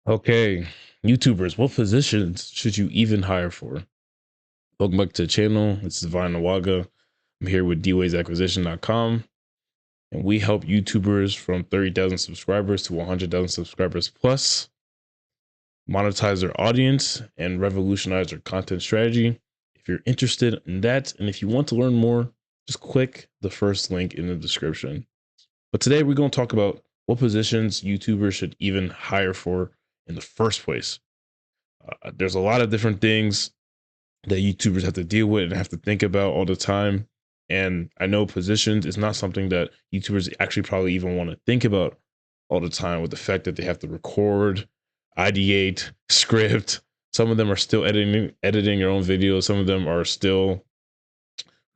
Okay, YouTubers, what positions should you even hire for? Welcome back to the channel. This is Vine Nawaga. I'm here with dwaysacquisition.com, and we help YouTubers from 30,000 subscribers to 100,000 subscribers plus monetize their audience and revolutionize their content strategy. If you're interested in that, and if you want to learn more, just click the first link in the description. But today we're going to talk about what positions YouTubers should even hire for in the first place. There's a lot of different things that YouTubers have to deal with and have to think about all the time. And I know positions is not something that YouTubers actually probably even want to think about all the time, with the fact that they have to record, ideate, script. Some of them are still editing their own videos. Some of them are still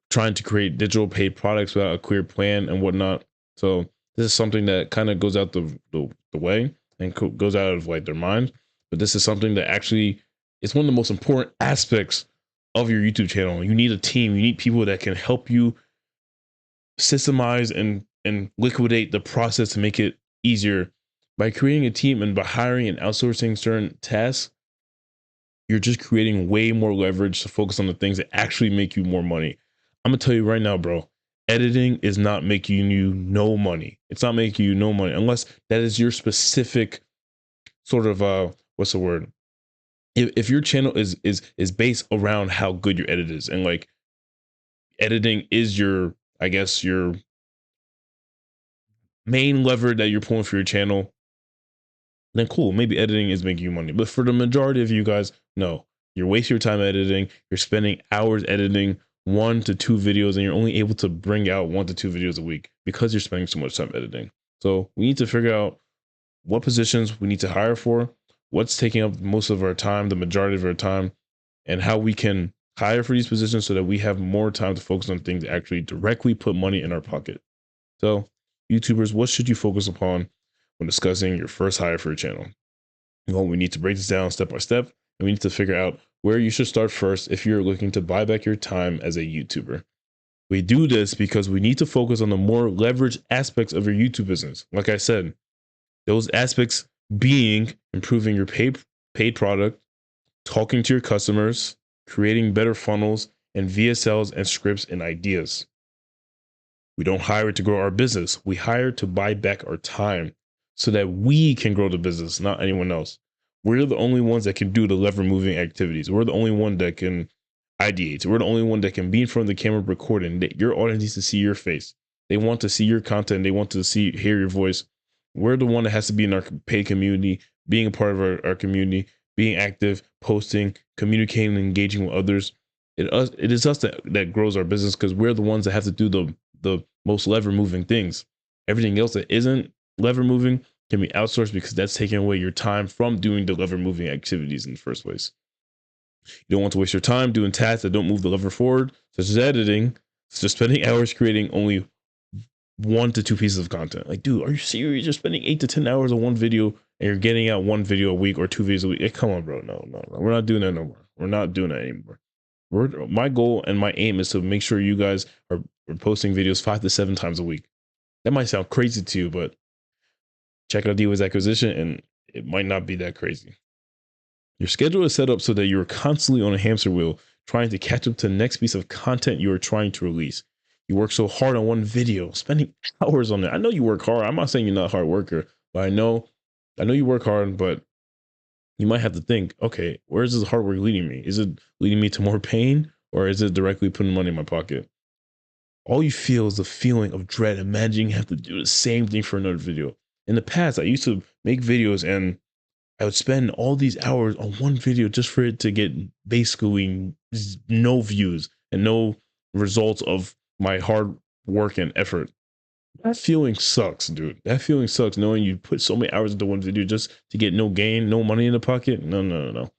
trying to create digital paid products without a clear plan and whatnot. So this is something that kind of goes out the way and goes out of like their mind. But this is something that actually is one of the most important aspects of your YouTube channel. You need a team. You need people that can help you systemize and liquidate the process to make it easier. By creating a team and by hiring and outsourcing certain tasks, you're just creating way more leverage to focus on the things that actually make you more money. I'm gonna tell you right now, bro. Editing is not making you no money. It's not making you no money unless that is your specific sort of what's the word? If your channel is based around how good your edit is, and like editing is your, I guess, your main lever that you're pulling for your channel, then cool, maybe editing is making you money. But for the majority of you guys, no, you're wasting your time editing. You're spending hours editing 1 to 2 videos, and you're only able to bring out 1 to 2 videos a week because you're spending so much time editing. So we need to figure out what positions we need to hire for, what's taking up most of our time, the majority of our time, and how we can hire for these positions so that we have more time to focus on things that actually directly put money in our pocket. So, YouTubers, what should you focus upon when discussing your first hire for your channel? Well, we need to break this down step by step, and we need to figure out where you should start first if you're looking to buy back your time as a YouTuber. We do this because we need to focus on the more leveraged aspects of your YouTube business. Like I said, those aspects being improving your paid product, talking to your customers, creating better funnels and VSLs and scripts and ideas. We don't hire to grow our business. We hire to buy back our time so that we can grow the business, not anyone else. We're the only ones that can do the lever moving activities. We're the only one that can ideate. We're the only one that can be in front of the camera recording. Your audience needs to see your face. They want to see your content. They want to hear your voice. We're the one that has to be in our paid community, being a part of our community, being active, posting, communicating, and engaging with others. It is us that grows our business, because we're the ones that have to do the most lever moving things. Everything else that isn't lever moving can be outsourced, because that's taking away your time from doing the lever moving activities in the first place. You don't want to waste your time doing tasks that don't move the lever forward, such as editing. So spending hours creating only 1 to 2 pieces of content. Like, dude, are you serious? You're spending 8 to 10 hours on one video and you're getting out 1 video a week or 2 videos a week. Hey, come on, bro. No. We're not doing that no more. We're not doing that anymore. My goal and my aim is to make sure you guys are posting videos 5 to 7 times a week. That might sound crazy to you, but check out D-Ways Acquisition and it might not be that crazy. Your schedule is set up so that you're constantly on a hamster wheel trying to catch up to the next piece of content you are trying to release. You work so hard on one video, spending hours on it. I know you work hard. I'm not saying you're not a hard worker, but I know you work hard, but you might have to think, okay, where is this hard work leading me? Is it leading me to more pain, or is it directly putting money in my pocket? All you feel is the feeling of dread, imagining you have to do the same thing for another video. In the past, I used to make videos and I would spend all these hours on one video just for it to get basically no views and no results of my hard work and effort. That feeling sucks, dude. That feeling sucks, knowing you put so many hours into one video just to get no gain, no money in the pocket. No.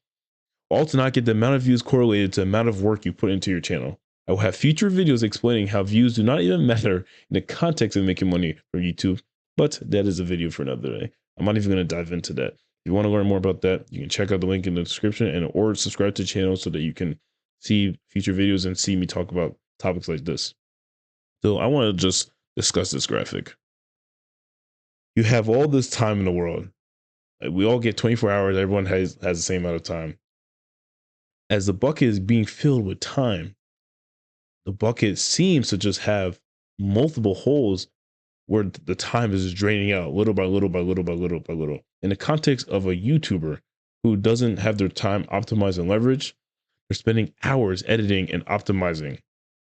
All to not get the amount of views correlated to the amount of work you put into your channel. I will have future videos explaining how views do not even matter in the context of making money from YouTube, but that is a video for another day. I'm not even going to dive into that. If you want to learn more about that, you can check out the link in the description, and or subscribe to the channel so that you can see future videos and see me talk about topics like this. So I want to just discuss this graphic. You have all this time in the world. We all get 24 hours. Everyone has the same amount of time. As the bucket is being filled with time, the bucket seems to just have multiple holes where the time is just draining out little by little by little by little by little. In the context of a YouTuber who doesn't have their time optimized and leveraged, they're spending hours editing and optimizing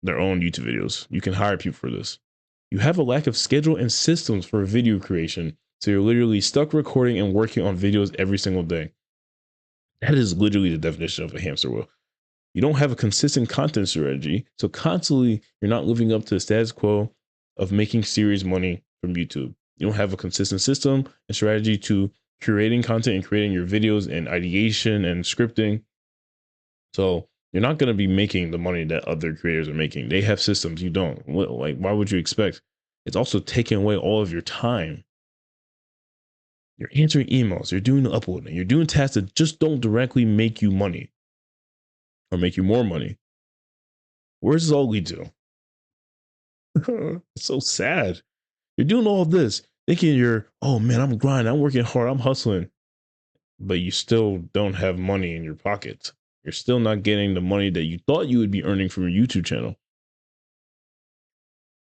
their own YouTube videos. You can hire people for this. You have a lack of schedule and systems for video creation. So you're literally stuck recording and working on videos every single day. That is literally the definition of a hamster wheel. You don't have a consistent content strategy. So constantly you're not living up to the status quo of making serious money from YouTube. You don't have a consistent system and strategy to creating content and creating your videos and ideation and scripting. So you're not going to be making the money that other creators are making. They have systems, you don't. Like, why would you expect? It's also taking away all of your time. You're answering emails, you're doing the uploading, you're doing tasks that just don't directly make you money or make you more money. Where does this all lead to? It's so sad. You're doing all of this thinking oh man, I'm grinding, I'm working hard, I'm hustling, but you still don't have money in your pocket. You're still not getting the money that you thought you would be earning from your YouTube channel.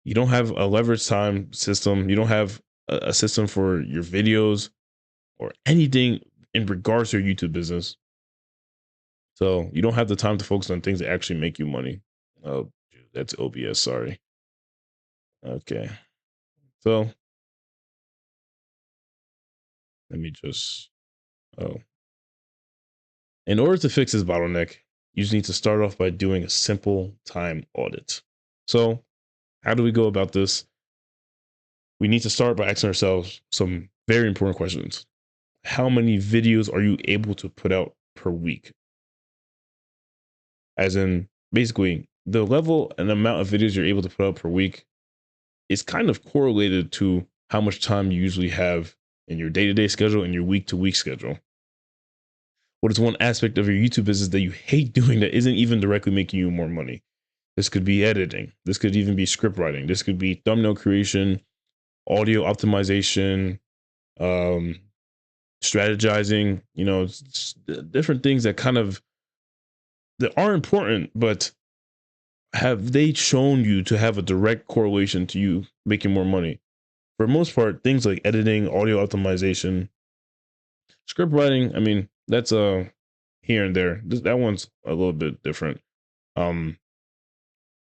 You don't have a leverage time system. You don't have a system for your videos or anything in regards to your YouTube business. So you don't have the time to focus on things that actually make you money. Oh, dude, that's OBS. Sorry. Okay. So let me just, oh, in order to fix this bottleneck, you just need to start off by doing a simple time audit. So how do we go about this? We need to start by asking ourselves some very important questions. How many videos are you able to put out per week? As in, basically, the level and amount of videos you're able to put out per week is kind of correlated to how much time you usually have in your day-to-day schedule and your week-to-week schedule. What is one aspect of your YouTube business that you hate doing that isn't even directly making you more money? This could be editing. This could even be script writing. This could be thumbnail creation, audio optimization, um, strategizing, different things that kind of that are important, but have they shown you to have a direct correlation to you making more money? For the most part, things like editing, audio optimization, script writing, I mean, that's here and there. That one's a little bit different. Um,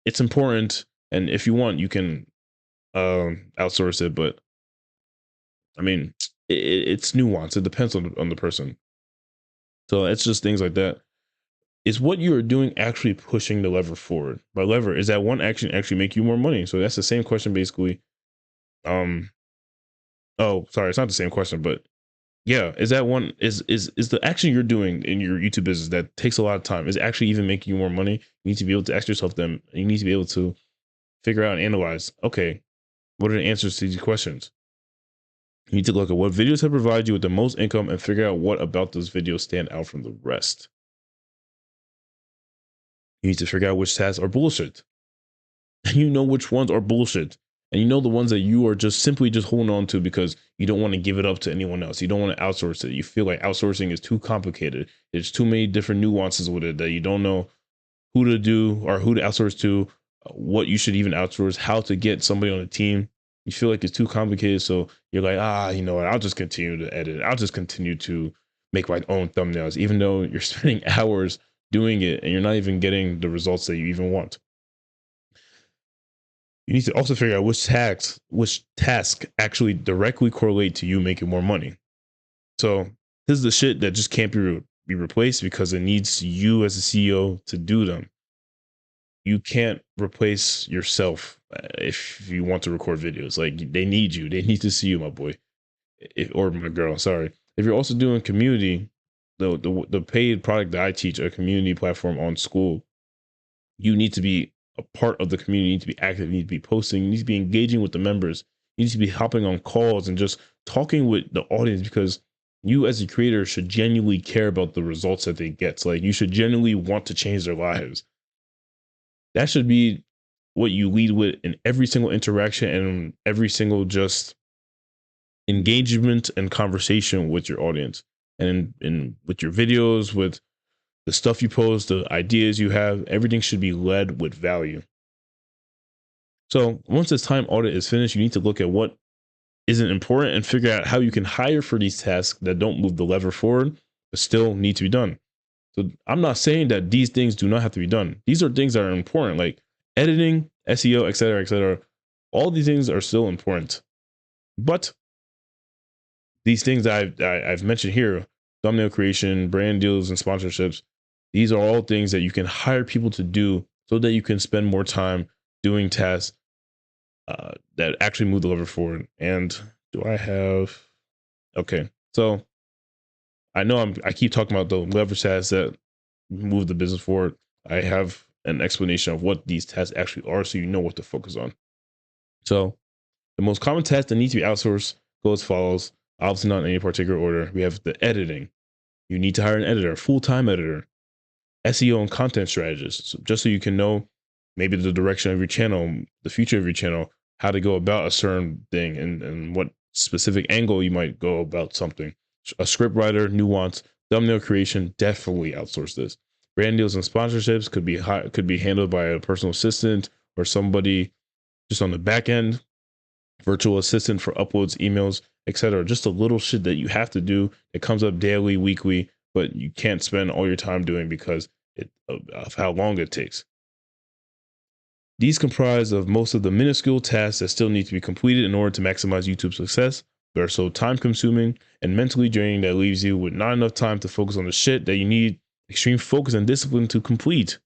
it's important, and if you want, you can outsource it, but I mean, it's nuanced. It depends on the person. So it's just things like that. Is what you are doing actually pushing the lever forward? By lever, is that one action actually make you more money? So that's the same question basically. Um, oh, sorry, it's not the same question, but yeah, is that one is the action you're doing in your YouTube business that takes a lot of time is actually even making you more money? You need to be able to ask yourself them. You need to be able to figure out and analyze. Okay, what are the answers to these questions? You need to look at what videos have provided you with the most income and figure out what about those videos stand out from the rest. You need to figure out which tasks are bullshit. And you know which ones are bullshit. And you know the ones that you are just simply just holding on to because you don't want to give it up to anyone else. You don't want to outsource it. You feel like outsourcing is too complicated. There's too many different nuances with it that you don't know who to do or who to outsource to, what you should even outsource, how to get somebody on a team. You feel like it's too complicated. So you're like, you know what? I'll just continue to edit. I'll just continue to make my own thumbnails, even though you're spending hours doing it and you're not even getting the results that you even want. You need to also figure out which task actually directly correlate to you making more money. So this is the shit that just can't be replaced because it needs you as a CEO to do them. You can't replace yourself if you want to record videos. Like they need you. They need to see you, my boy, or my girl. Sorry. If you're also doing community, the paid product that I teach, a community platform on school, you need to be a part of the community. You need to be active. You need to be posting. You need to be engaging with the members. You need to be hopping on calls and just talking with the audience because you as a creator should genuinely care about the results that they get. So, like you should genuinely want to change their lives. That should be what you lead with in every single interaction and every single just engagement and conversation with your audience, and in with your videos, with the stuff you post, the ideas you have, everything should be led with value. So once this time audit is finished, you need to look at what isn't important and figure out how you can hire for these tasks that don't move the lever forward, but still need to be done. So I'm not saying that these things do not have to be done. These are things that are important, like editing, SEO, etc., etc. All these things are still important, but these things I've mentioned here, thumbnail creation, brand deals, and sponsorships, these are all things that you can hire people to do so that you can spend more time doing tasks that actually move the lever forward. And do I have? Okay, so I know I keep talking about the leverage tasks that move the business forward. I have an explanation of what these tasks actually are, so you know what to focus on. So the most common tasks that need to be outsourced go as follows. Obviously, not in any particular order. We have the editing. You need to hire an editor, a full-time editor. SEO and content strategist, so just so you can know maybe the direction of your channel, the future of your channel, how to go about a certain thing, and what specific angle you might go about something. A script writer, nuance, thumbnail creation, definitely outsource this. Brand deals and sponsorships could be handled by a personal assistant or somebody just on the back end. Virtual assistant for uploads, emails, etc. Just a little shit that you have to do. It comes up daily, weekly, but you can't spend all your time doing because of how long it takes. These comprise of most of the minuscule tasks that still need to be completed in order to maximize YouTube's success. They are so time consuming and mentally draining that leaves you with not enough time to focus on the shit that you need extreme focus and discipline to complete.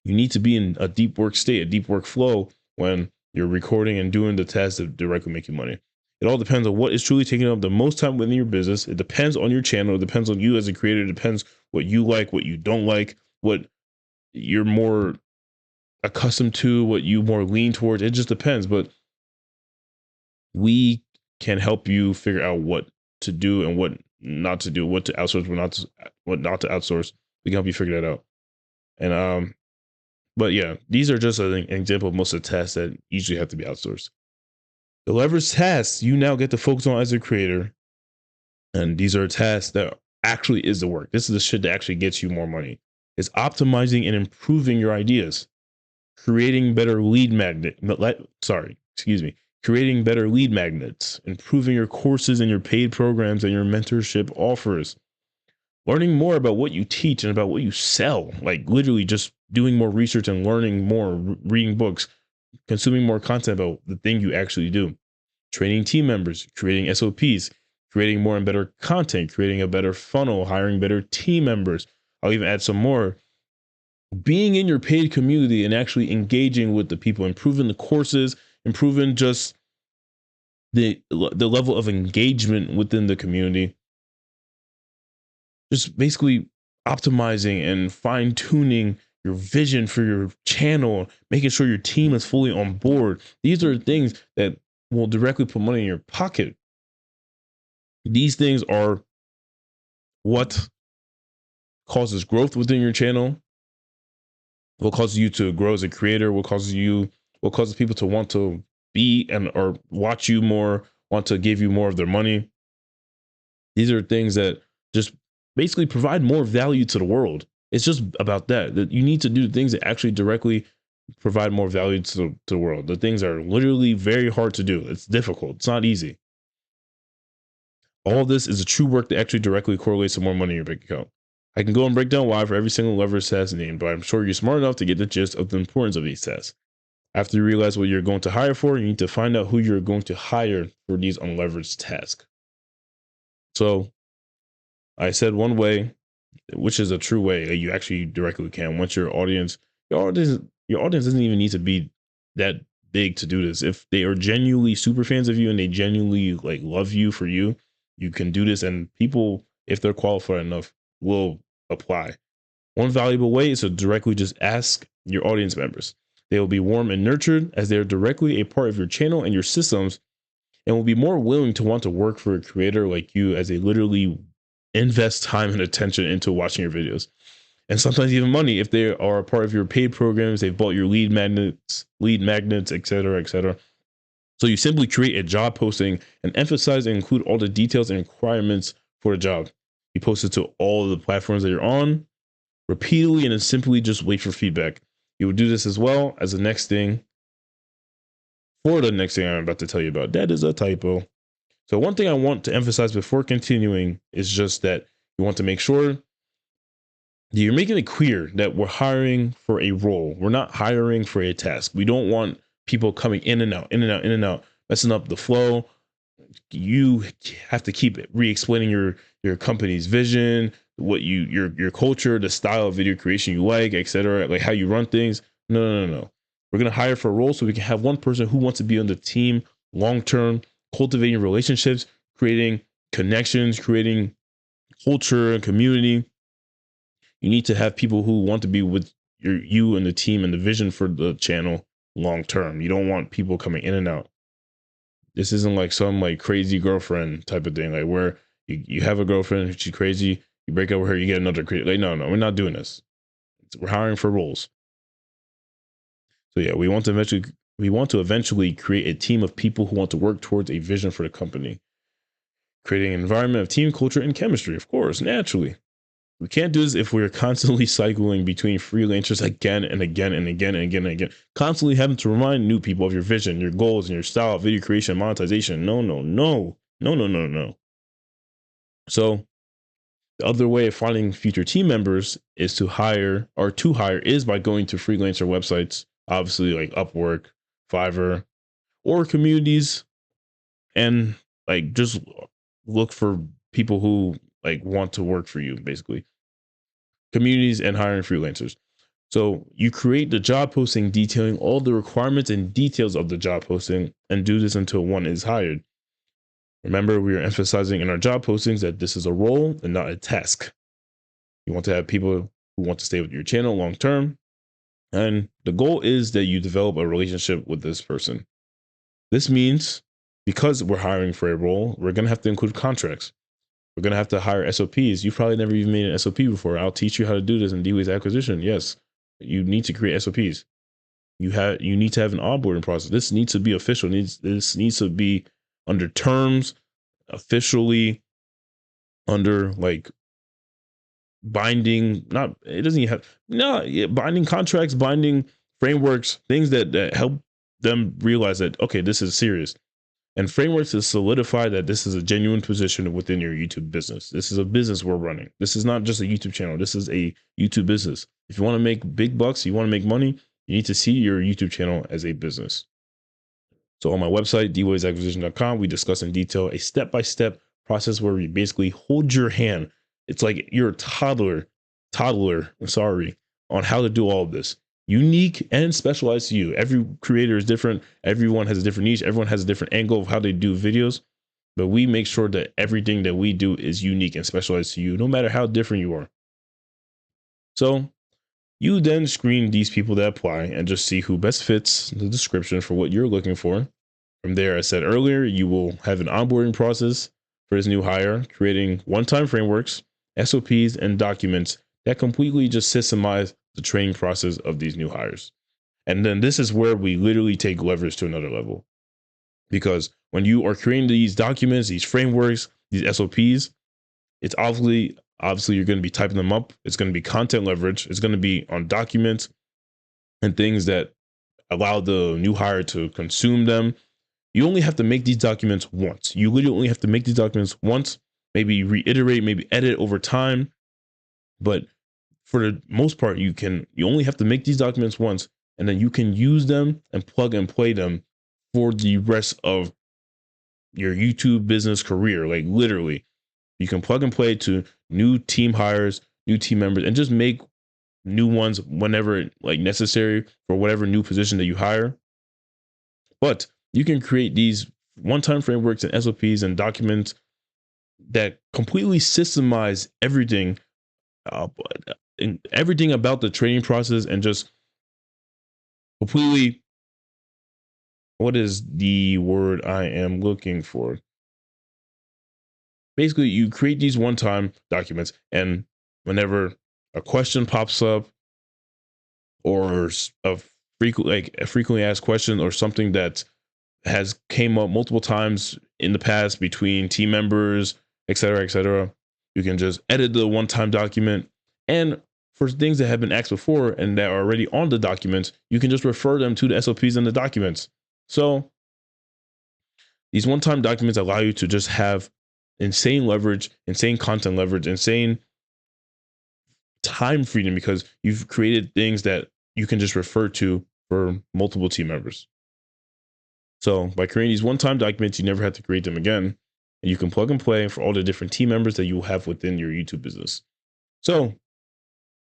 You need to be in a deep work state, a deep work flow when you're recording and doing the tasks that directly make you money. It all depends on what is truly taking up the most time within your business. It depends on your channel. It depends on you as a creator. It depends what you like, what you don't like, what you're more accustomed to, what you more lean towards. It just depends. But we can help you figure out what to do and what not to do, what to outsource, what not to outsource. We can help you figure that out. And but yeah, these are just an example of most of the tasks that usually have to be outsourced. The leverage tasks you now get to focus on as a creator. And these are tasks that actually is the work. This is the shit that actually gets you more money. It's optimizing and improving your ideas, creating better lead magnet. Creating better lead magnets, improving your courses and your paid programs and your mentorship offers, learning more about what you teach and about what you sell, like literally just doing more research and learning more, reading books, consuming more content about the thing you actually do, training team members, creating SOPs, creating more and better content, creating a better funnel, hiring better team members. I'll even add some more. Being in your paid community and actually engaging with the people, improving the courses, improving just the level of engagement within the community. Just basically optimizing and fine tuning your vision for your channel, making sure your team is fully on board. These are things that will directly put money in your pocket. These things are what causes growth within your channel, what causes you to grow as a creator, what causes people to want to be and or watch you more, want to give you more of their money. These are things that just basically provide more value to the world. It's just about that you need to do things that actually directly provide more value to the world. The things are literally very hard to do. It's difficult. It's not easy. All of this is a true work that actually directly correlates to more money in your bank account. I can go and break down why for every single leverage task named, but I'm sure you're smart enough to get the gist of the importance of these tasks. After you realize what you're going to hire for, you need to find out who you're going to hire for these unleveraged tasks. So I said one way, which is a true way that you actually directly can. Once your audience doesn't even need to be that big to do this. If they are genuinely super fans of you and they genuinely like love you for you, you can do this. And people, if they're qualified enough, will apply. One valuable way is to directly just ask your audience members. They will be warm and nurtured as they are directly a part of your channel and your systems, and will be more willing to want to work for a creator like you as they literally invest time and attention into watching your videos. And sometimes even money if they are a part of your paid programs, they've bought your lead magnets, etc., etc. So you simply create a job posting and emphasize and include all the details and requirements for the job. You post it to all of the platforms that you're on repeatedly and then simply just wait for feedback. You would do this as well as the next thing for the next thing I'm about to tell you about. That is a typo. So one thing I want to emphasize before continuing is just that you want to make sure that you're making it clear that we're hiring for a role. We're not hiring for a task. We don't want people coming in and out, in and out, in and out, messing up the flow. You have to keep re-explaining your company's vision, what your culture, the style of video creation you like, etc., like how you run things. No. We're gonna hire for a role so we can have one person who wants to be on the team long term, cultivating relationships, creating connections, creating culture and community. You need to have people who want to be with you and the team and the vision for the channel long term. You don't want people coming in and out. This isn't like some like crazy girlfriend type of thing, like where you have a girlfriend, she's crazy, you break up with her, you get another crazy. Like, no, we're not doing this. We're hiring for roles. So yeah, we want to eventually create a team of people who want to work towards a vision for the company, creating an environment of team culture and chemistry, of course, naturally. We can't do this if we're constantly cycling between freelancers again and again and again and again and again, constantly having to remind new people of your vision, your goals, and your style of video creation and monetization. No. So the other way of finding future team members is to hire is by going to freelancer websites, obviously like Upwork, Fiverr, or communities, and like just look for people who like want to work for you, basically. Communities and hiring freelancers. So you create the job posting detailing all the requirements and details of the job posting and do this until one is hired. Remember, we are emphasizing in our job postings that this is a role and not a task. You want to have people who want to stay with your channel long term. And the goal is that you develop a relationship with this person. This means because we're hiring for a role, we're going to have to include contracts. We're going to have to hire SOPs. You've probably never even made an SOP before. I'll teach you how to do this in D-Ways acquisition. Yes, you need to create SOPs. You need to have an onboarding process. This needs to be official. This needs to be under terms, officially, under like binding, not it doesn't even have binding contracts, binding frameworks, things that help them realize that okay, this is serious. And frameworks to solidify that this is a genuine position within your YouTube business. This is a business we're running. This is not just a YouTube channel. This is a YouTube business. If you want to make big bucks, you want to make money, you need to see your YouTube channel as a business. So on my website, dwaysacquisition.com, we discuss in detail a step-by-step process where we basically hold your hand. It's like you're a toddler, on how to do all of this. Unique and specialized to you. Every creator is different. Everyone has a different niche. Everyone has a different angle of how they do videos. But we make sure that everything that we do is unique and specialized to you, no matter how different you are. So you then screen these people that apply and just see who best fits the description for what you're looking for. From there, as I said earlier, you will have an onboarding process for this new hire, creating one-time frameworks, SOPs, and documents that completely just systemize the training process of these new hires. And then this is where we literally take leverage to another level. Because when you are creating these documents, these frameworks, these SOPs, it's obviously you're going to be typing them up. It's going to be content leverage. It's going to be on documents and things that allow the new hire to consume them. You only have to make these documents once. You literally only have to make these documents once, maybe reiterate, maybe edit over time. But for the most part, you only have to make these documents once, and then you can use them and plug and play them for the rest of your YouTube business career. Like literally, you can plug and play to new team hires, new team members, and just make new ones whenever like necessary for whatever new position that you hire. But you can create these one-time frameworks and SOPs and documents that completely systemize everything, everything about the training process, and just completely, what is the word I am looking for? Basically, you create these one-time documents, and whenever a question pops up or a frequently asked question or something that has came up multiple times in the past between team members, etc., etc. You can just edit the one-time document, and for things that have been asked before and that are already on the documents, you can just refer them to the SOPs in the documents. So these one-time documents allow you to just have insane leverage, insane content leverage, insane time freedom, because you've created things that you can just refer to for multiple team members. So by creating these one-time documents, you never have to create them again. And you can plug and play for all the different team members that you will have within your YouTube business. So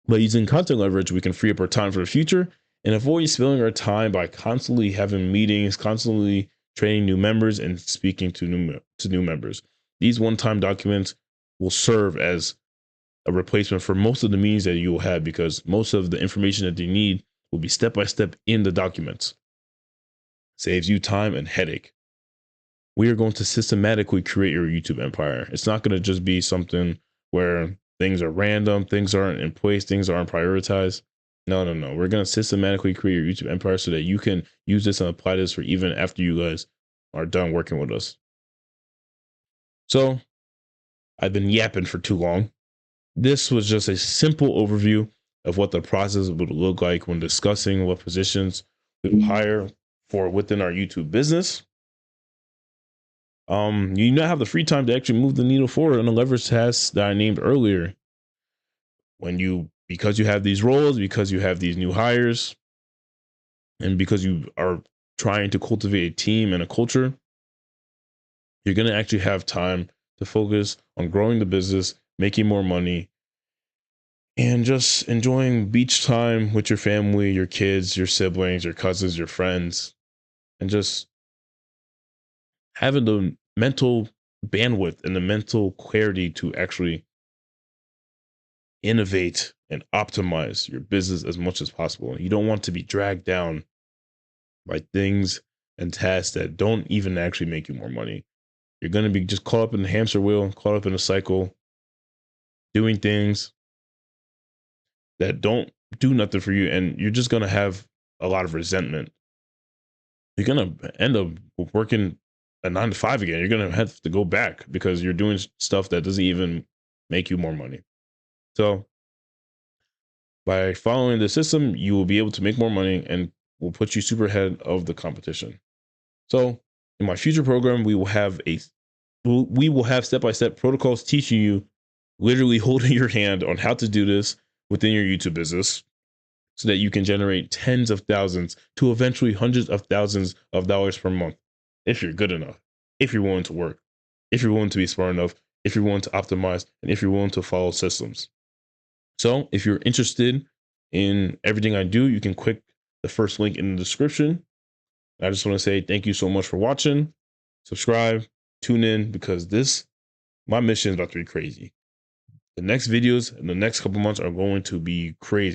by using content leverage, we can free up our time for the future and avoid spilling our time by constantly having meetings, constantly training new members and speaking to new members. These one-time documents will serve as a replacement for most of the meetings that you will have, because most of the information that you need will be step by step in the documents. Saves you time and headache. We are going to systematically create your YouTube empire. It's not going to just be something where things are random, things aren't in place, things aren't prioritized. No. We're going to systematically create your YouTube empire so that you can use this and apply this for even after you guys are done working with us. So I've been yapping for too long. This was just a simple overview of what the process would look like when discussing what positions we hire for within our YouTube business. You now have the free time to actually move the needle forward on the leverage tasks that I named earlier. Because you have these roles, because you have these new hires, and because you are trying to cultivate a team and a culture, you're going to actually have time to focus on growing the business, making more money, and just enjoying beach time with your family, your kids, your siblings, your cousins, your friends, and just having the mental bandwidth and the mental clarity to actually innovate and optimize your business as much as possible. You don't want to be dragged down by things and tasks that don't even actually make you more money. You're going to be just caught up in the hamster wheel, caught up in a cycle, doing things that don't do nothing for you. And you're just going to have a lot of resentment. You're going to end up working a 9 to 5 again. You're going to have to go back because you're doing stuff that doesn't even make you more money. So by following the system, you will be able to make more money and will put you super ahead of the competition. So in my future program, we will have step-by-step protocols teaching you, literally holding your hand on how to do this within your YouTube business so that you can generate tens of thousands to eventually hundreds of thousands of dollars per month. If you're good enough, if you're willing to work, if you're willing to be smart enough, if you're willing to optimize, and if you're willing to follow systems. So if you're interested in everything I do, you can click the first link in the description. I just want to say thank you so much for watching. Subscribe, tune in, because my mission is about to be crazy. The next videos in the next couple months are going to be crazy.